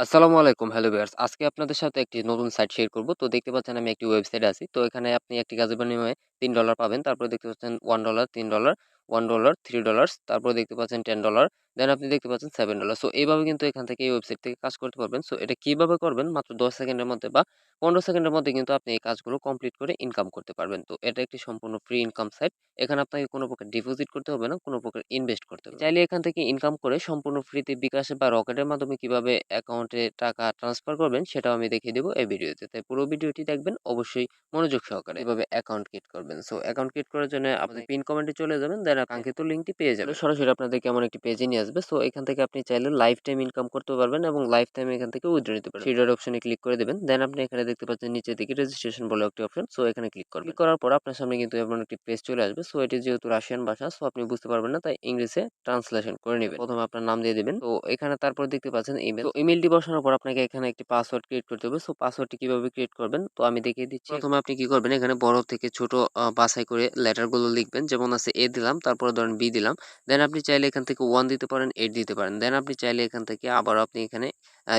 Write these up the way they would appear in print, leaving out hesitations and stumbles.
আসসালামু আলাইকুম hello viewers. আজকে আপনাদের সাথে একটি নতুন সাইট শেয়ার করব। তো দেখতে পাচ্ছেন আমি একটি ওয়েবসাইটে আছি। তো এখানে আপনি একটি কাজের বিনিময়ে $3 পাবেন। তারপরে দেখতে পাচ্ছেন $1 $3 $1 $3 তারপরে দেখতে পাচ্ছেন $10 দেন আপনি দেখতে পাচ্ছেন $7 সো এইভাবে কিন্তু এখান থেকে এই ওয়েবসাইট থেকে কাজ করতে পারবেন। সো এটা কিভাবে করবেন মাত্র 10 সেকেন্ডের মধ্যে বা 15 সেকেন্ডের মধ্যে কিন্তু আপনি এই কাজগুলো কমপ্লিট করে ইনকাম করতে পারবেন। তো এটা একটি সম্পূর্ণ ফ্রি ইনকাম সাইট। এখানে আপনাকে কোনো প্রকার ডিপোজিট করতে হবে না, কোনো প্রকার ইনভেস্ট করতে হবে না। চাইলে এখান থেকে ইনকাম করে সম্পূর্ণ ফ্রিতে বিকাশে বা রকেটের মাধ্যমে কিভাবে অ্যাকাউন্টে টাকা ট্রান্সফার করবেন সেটাও আমি দেখিয়ে দেব এই ভিডিওতে। তাই পুরো ভিডিওটি দেখবেন অবশ্যই মনোযোগ সহকারে। এভাবে অ্যাকাউন্ট ক্রিয়েট করবেন। সো অ্যাকাউন্ট ক্রিয়েট করার জন্য আপনি পিন কমেন্টে চলে যাবেন, দেন কাঙ্ক্ষিত লিঙ্কটি পেয়ে যাবেন। সরাসরি আপনাদেরকে এমন একটি পেজে নিয়ে আসবে। সো এখান থেকে আপনি চাইলে লাইফ টাইম ইনকাম করতে পারবেন এবং লাইফ টাইম এখান থেকে উইথড্র নিতে পারবেন। থ্রি ডট অপশনে ক্লিক করে দেবেন। দেন আপনি এখানে দেখতে পাচ্ছেন নিচের দিকে রেজিস্ট্রেশন বলে একটি অপশন। সো এখানে ক্লিক করবেন। ক্লিক করার পর আপনার সামনে কিন্তু এমন একটি পেজ চলে আসবে। সো এটি যেহেতু রাশিয়ান ভাষা সো আপনি বুঝতে পারবেন না, তাই ইংলিশে ট্রান্সলেশন করে নেবেন। প্রথমে আপনার নাম দিয়ে দিবেন। তো এখানে তারপর দেখতে পাচ্ছেন ইমেল। তো ইমেলটি বসানোর পর আপনাকে এখানে একটি পাসওয়ার্ড ক্রিয়েট করতে হবে। সো পাসওয়ার্ডটি কিভাবে ক্রিয়েট করবেন তো আমি দেখিয়ে দিচ্ছি। প্রথমে আপনি কি করবেন, এখানে বড় থেকে ছোট বাছাই করে লেটার গুলো লিখবেন। যেমন আছে এ দিলাম, তারপরে ধরেন বি দিলাম। দেন আপনি চাইলে এখান থেকে 1 দিতে পারেন, 8 দিতে পারেন। দেন আপনি চাইলে এখান থেকে আবার আপনি এখানে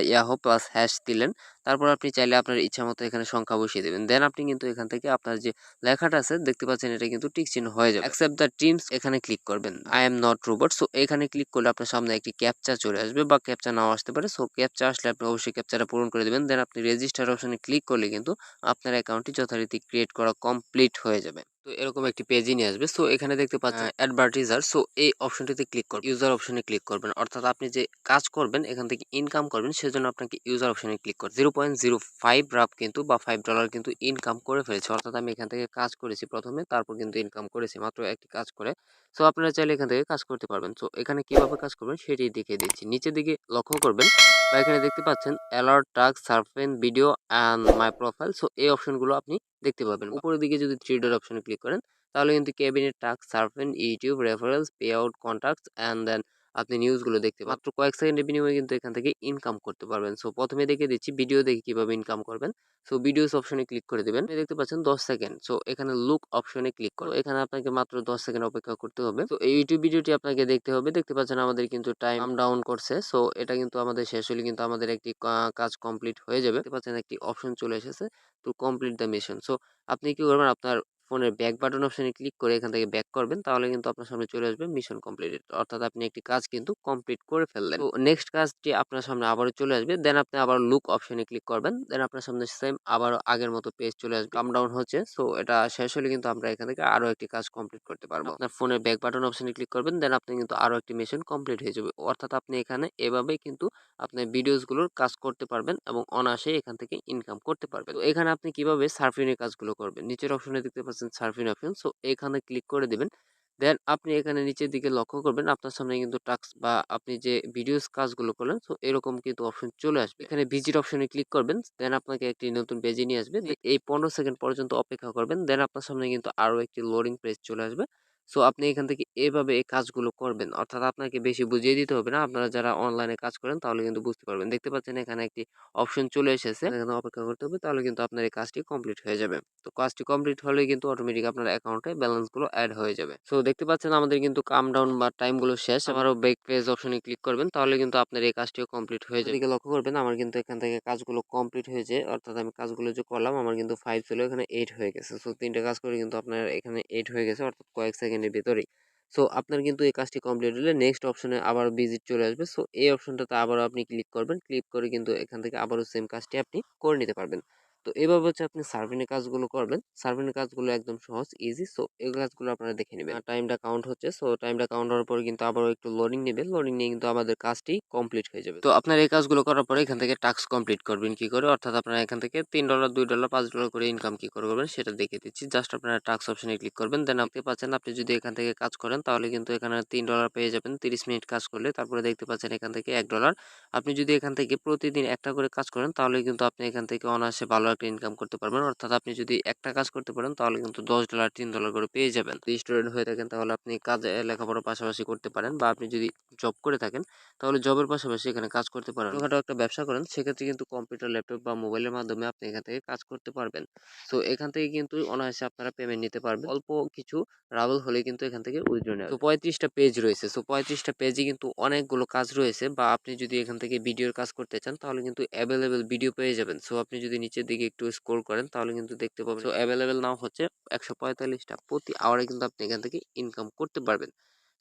ইয়াহু প্লাস হ্যাশ দিলেন। তারপর আপনি চাইলে আপনার ইচ্ছা মতো এখানে সংখ্যা বসিয়ে দেবেন। দেন আপনি কিন্তু এখান থেকে আপনার যে লেখাটা আছে দেখতে পাচ্ছেন এটা কিন্তু টিক চিহ্ন হয়ে যাবে। অ্যাকসেপ্ট দ্য টিমস এখানে ক্লিক করবেন। I am not robot. So এখানে ক্লিক করলে আপনার সামনে একটি ক্যাপচা চলে আসবে বা ক্যাপচা নাও আসতে পারে। সো ক্যাপচা আসলে আপনি অবশ্যই ক্যাপচাটা পূরণ করে দিবেন। দেন আপনি রেজিস্টার অপশনে ক্লিক করলে কিন্তু আপনার অ্যাকাউন্টটি যথারীতি ক্রিয়েট করা কমপ্লিট হয়ে যাবে। তো এরকম একটি পেজই নিয়ে আসবে। সো এখানে দেখতে পাচ্ছেন অ্যাডভার্টাইজার। সো এই অপশনটিতে ক্লিক করবেন। ইউজার অপশনে ক্লিক করবেন। অর্থাৎ আপনি যে কাজ করবেন এখান থেকে ইনকাম করবেন সেজন্য আপনাকে ইউজার অপশনে ক্লিক করতে 0.05 রাপ কিন্তু বা $5 কিন্তু ইনকাম করে ফেলেছে। অর্থাৎ আমি এখান থেকে কাজ করেছি প্রথমে, তারপর কিন্তু ইনকাম করেছি মাত্র একটি কাজ করে। সো আপনারা চাইলে এখান থেকে কাজ করতে পারবেন। সো এখানে কিভাবে কাজ করবেন সেটি দেখিয়ে দিচ্ছি। নিচের দিকে লক্ষ্য করবেন বা এখানে দেখতে পাচ্ছেন অ্যালার্ট টাস্ক সার্ফেন video and my profile. So এই অপশনগুলো আপনি দেখতে পাবেন। উপরের দিকে যদি থ্রি ডট অপশনে ক্লিক করেন তাহলে কিন্তু ক্যাবিনেট টাস্ক সার্ফেন YouTube referrals pay out contacts and then আপনি নিউজগুলো দেখতে পাবেন। মাত্র কয়েক সেকেন্ডের বিনিময়ে কিন্তু এখান থেকে ইনকাম করতে পারবেন। সো প্রথমে দেখে দিচ্ছি ভিডিও দেখে কিভাবে ইনকাম করবেন। সো ভিডিওস অপশনে ক্লিক করে দিবেন। দেখতে পাচ্ছেন 10 সেকেন্ড। সো এখানে লুক অপশনে ক্লিক করুন। এখানে আপনাকে মাত্র 10 সেকেন্ড অপেক্ষা করতে হবে। তো এই ইউটিউব ভিডিওটি আপনাকে দেখতে হবে। দেখতে পাচ্ছেন আমাদের কিন্তু টাইম ডাউন করছে। সো এটা কিন্তু আমাদের শেষ হলে কিন্তু আমাদের একটি কাজ কমপ্লিট হয়ে যাবে। দেখতে পাচ্ছেন একটি অপশন চলে এসেছে to complete the mission. So আপনি কি করবেন, আপনার ফোনের ব্যাক বাটন অপশনে ক্লিক করে এখান থেকে ব্যাক করবেন, তাহলে কিন্তু আপনার সামনে চলে আসবে মিশন কমপ্লিটেড। অর্থাৎ আপনি একটি কাজ কিন্তু কমপ্লিট করে ফেললেন। তো নেক্সট কাজটি আপনার সামনে আবারও চলে আসবে। দেন আপনি আবার লুক অপশনে ক্লিক করবেন। দেন আপনার সামনে সেম আবার আগের মতো পেজ চলে আসবে। কাম ডাউন হচ্ছে। সো এটা শেষ হলে কিন্তু আমরা এখান থেকে আরো একটি কাজ কমপ্লিট করতে পারবো। আপনার ফোনের ব্যাক বাটন অপশনে ক্লিক করবেন। দেন আপনি কিন্তু আরো একটি মিশন কমপ্লিট হয়ে যাবে। অর্থাৎ আপনি এখানে এভাবেই কিন্তু আপনি ভিডিওস গুলোর কাজ করতে পারবেন এবং অনায়াসে এখান থেকে ইনকাম করতে পারবেন। তো এখানে আপনি কিভাবে সার্ফিং এর কাজগুলো করবেন, নিচের অপশনে দেখতে পাচ্ছেন সার্ফিং অপশন। সো এখানে ক্লিক করে দিবেন। দেন আপনি এখানে নিচের দিকে লক্ষ্য করবেন আপনার সামনে কিন্তু টাস্ক বা আপনি যে ভিডিওস কাজগুলো করলেন সো এরকম কিন্তু অপশন চলে আসবে। এখানে ভিজিট অপশনে ক্লিক করবেন। দেন আপনাকে একটি নতুন পেজে নিয়ে আসবে। এই 15 সেকেন্ড পর্যন্ত অপেক্ষা করবেন। দেন আপনার সামনে কিন্তু আরো একটি লোডিং পেজ চলে আসবে। সো আপনি এখান থেকে এভাবে এই কাজগুলো করবেন। অর্থাৎ আপনাকে বেশি বুঝিয়ে দিতে হবে না। আপনারা যারা অনলাইনে কাজ করেন তাহলে কিন্তু বুঝতে পারবেন। দেখতে পাচ্ছেন এখানে একটি অপশন চলে এসেছে। এখানে অপেক্ষা করতে হবে, তাহলে কিন্তু আপনার এই কাজটি কমপ্লিট হয়ে যাবে। তো কাজটি কমপ্লিট হলে কিন্তু অটোমেটিক আপনার অ্যাকাউন্টে ব্যালেন্স গুলো অ্যাড হয়ে যাবে। সো দেখতে পাচ্ছেন আমাদের কিন্তু কাম ডাউন বা টাইম গুলো শেষ। আবারও ব্যাক পেজ অপশনে ক্লিক করবেন, তাহলে কিন্তু আপনার এই কাজটিও কমপ্লিট হয়ে যাবে। এদিকে লক্ষ্য করবেন আমার কিন্তু এখান থেকে কাজগুলো কমপ্লিট হয়েছে। অর্থাৎ আমি কাজগুলো যে করলাম আমার কিন্তু 5 ছিল, এখানে 8 হয়ে গেছে। সো তিনটে কাজ করে কিন্তু আপনার এখানে 8 হয়ে গেছে, অর্থাৎ কয়েক সেকেন্ডের ভিতরেই। সো আপনার কিন্তু এই কাজটি কমপ্লিট হলে নেক্সট অপশনে আবার ভিজিট চলে আসবে। সো এই অপশনটাতে আবারও আপনি ক্লিক করবেন। ক্লিক করে কিন্তু এখান থেকে আবারও সেম কাজটি আপনি করে নিতে পারবেন। তো এভাবে হচ্ছে আপনি সার্ফিং এর কাজগুলো করবেন। সার্ফিং এর কাজগুলো একদম সহজ, ইজি। সো এই কাজগুলো আপনারা দেখে নেবেন। টাইমটা কাউন্ট হচ্ছে। সো টাইমটা কাউন্ট হওয়ার পর কিন্তু আবারও একটু লোডিং নেবে। লোডিং নিয়ে কিন্তু আমাদের কাজটি কমপ্লিট হয়ে যাবে। তো আপনার এই কাজগুলো করার পরে এখান থেকে টাস্ক কমপ্লিট করবেন কি করে, অর্থাৎ আপনারা এখান থেকে $3 $2 $5 করে ইনকাম কি করে করবেন সেটা দেখিয়ে দিচ্ছি। জাস্ট আপনারা টাস্ক অপশনে ক্লিক করবেন। দেন আপনি পাচ্ছেন আপনি যদি এখান থেকে কাজ করেন তাহলে কিন্তু এখানে $3 পেয়ে যাবেন 30 মিনিট কাজ করলে। তারপরে দেখতে পাচ্ছেন এখান থেকে $1। আপনি যদি এখান থেকে প্রতিদিন একটা করে কাজ করেন তাহলে কিন্তু আপনি এখান থেকে অনায়াসে ভালো একটা ইনকাম করতে পারবেন। অর্থাৎ আপনি যদি একটা কাজ করতে পারেন তাহলে কিন্তু $10 $3 করে পেয়ে যাবেন। যদি স্টুডেন্ট হয়ে থাকেন তাহলে আপনি কাজে লেখাপড়ার পাশাপাশি করতে পারেন, বা আপনি যদি জব করে থাকেন তাহলে জবের পাশাপাশি এখানে কাজ করতে পারেন। ছোটখাটো একটা ব্যবসা করেন সেক্ষেত্রে কিন্তু কম্পিউটার, ল্যাপটপ বা মোবাইলের মাধ্যমে আপনি এখান থেকে কাজ করতে পারবেন। সো এখান থেকে কিন্তু অনায়াসে আপনারা পেমেন্ট নিতে পারবেন। অল্প কিছু রাবল হলে কিন্তু এখান থেকে উইথড্র নেওয়া যায়। তো 35টা পেজ রয়েছে। সো 35টা পেজে কিন্তু অনেকগুলো কাজ রয়েছে, বা আপনি যদি এখান থেকে ভিডিওর কাজ করতে চান তাহলে কিন্তু অ্যাভেলেবেল ভিডিও পেয়ে যাবেন। সো আপনি যদি নিচের দিকে একটু স্ক্রল করেন তাহলে কিন্তু দেখতে পাবেন। সো অ্যাভেলেবেল নাও হচ্ছে 145টা, প্রতি আওয়ারে কিন্তু আপনি এখান থেকে ইনকাম করতে পারবেন।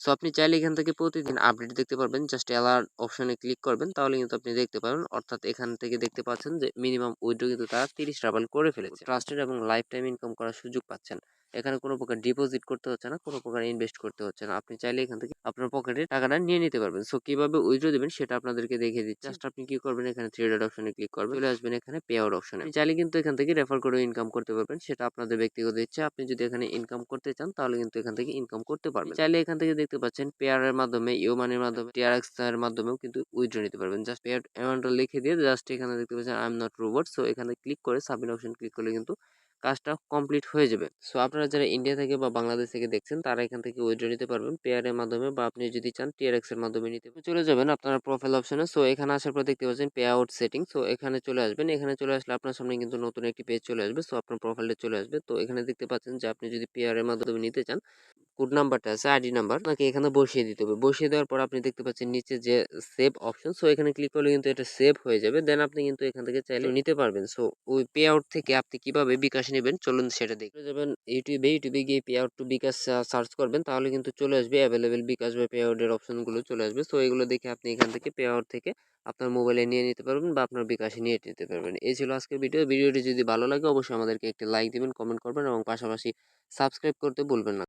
সো আপনি চাইলে এখান থেকে প্রতিদিন আপডেট দেখতে পারবেন। জাস্ট অ্যালার্ট অপশনে ক্লিক করবেন তাহলে কিন্তু আপনি দেখতে পাবেন। অর্থাৎ এখান থেকে দেখতে পাচ্ছেন যে মিনিমাম উইথড্র কিন্তু তারা 30 রাবাল করে ফেলেছে। ট্রাস্টেড এবং লাইফ টাইম ইনকাম করার সুযোগ পাচ্ছেন। এখানে কোনো প্রকার ডিপোজিট করতে হচ্ছে না, কোনো প্রকার ইনভেস্ট করতে হচ্ছে না। আপনি চাইলে এখান থেকে আপনার পকেটে টাকাটা নিয়ে নিতে পারবেন। সো কিভাবে উইথড্র দিবেন সেটা আপনাদেরকে দেখিয়ে দিচ্ছি। জাস্ট আপনি কি করবেন, এখানে থ্রি ডট অপশনে ক্লিক করবেন, চলে আসবেন এখানে পে আউট অপশনে। আপনি চাইলে কিন্তু এখান থেকে রেফার করে ইনকাম করতে পারবেন, সেটা আপনাদের ব্যক্তিগত ইচ্ছা। আপনি যদি এখানে ইনকাম করতে চান তাহলে কিন্তু এখান থেকে ইনকাম করতে পারবেন। চাইলে এখান থেকে দেখতে পাচ্ছেন পেয়ারের মাধ্যমে, ইউ মানির মাধ্যমে, টিআরএক্স এর মাধ্যমেও কিন্তু উইথড্র নিতে পারবেন। জাস্ট পেয়ার অ্যামাউন্টটা লিখে দিয়ে জাস্ট এখানে দেখতে পাচ্ছেন I am not robot. So এখানে ক্লিক করে সাবমিট অপশন ক্লিক করলে কিন্তু কাজটা কমপ্লিট হয়ে যাবে। সো আপনারা যারা ইন্ডিয়া থেকে বা বাংলাদেশ থেকে দেখছেন তারা এখান থেকে উইথড্র নিতে পারবেন পেয়ারের মাধ্যমে, বা আপনি যদি চান টিআরএক্স এর মাধ্যমে নিতে চলে যাবেন আপনার প্রোফাইল অপশনে। সো এখানে আসার পর দেখতে পাচ্ছেন পে আউট সেটিং। সো এখানে চলে আসবেন। এখানে চলে আসলে আপনার সামনে কিন্তু নতুন একটি পেজ চলে আসবে। সো আপনার প্রোফাইলটা চলে আসবে। তো এখানে দেখতে পাচ্ছেন যে আপনি যদি পেয়ারের মাধ্যমে নিতে চান, কোড নাম্বারটা আছে, আইডি নাম্বার নাকি এখানে বসিয়ে দিতে হবে। বসিয়ে দেওয়ার পর আপনি দেখতে পাচ্ছেন নিচে যে সেভ অপশন। সো এখানে ক্লিক করলে কিন্তু এটা সেভ হয়ে যাবে। দেন আপনি কিন্তু এখান থেকে চাইলে নিতে পারবেন। সো ওই পে আউট থেকে আপনি কিভাবে বিকাশ নেবেন চলুন সেটা দেখে যাবেন। ইউটিউবে গিয়ে pay out to bKash search করবেন তাহলে কিন্তু চলে আসবে অ্যাভেলেবেল বিকাশ বা পে আউটের অপশনগুলো চলে আসবে। সো এগুলো দেখে আপনি এখান থেকে পে আউট থেকে আপনার মোবাইলে নিয়ে নিতে পারবেন, বা আপনার বিকাশে নিয়ে নিতে পারবেন। এই ছিল আজকের ভিডিও। ভিডিওটি যদি ভালো লাগে অবশ্যই আমাদেরকে একটি লাইক দিবেন, কমেন্ট করবেন এবং পাশাপাশি সাবস্ক্রাইব করতে ভুলবেন না।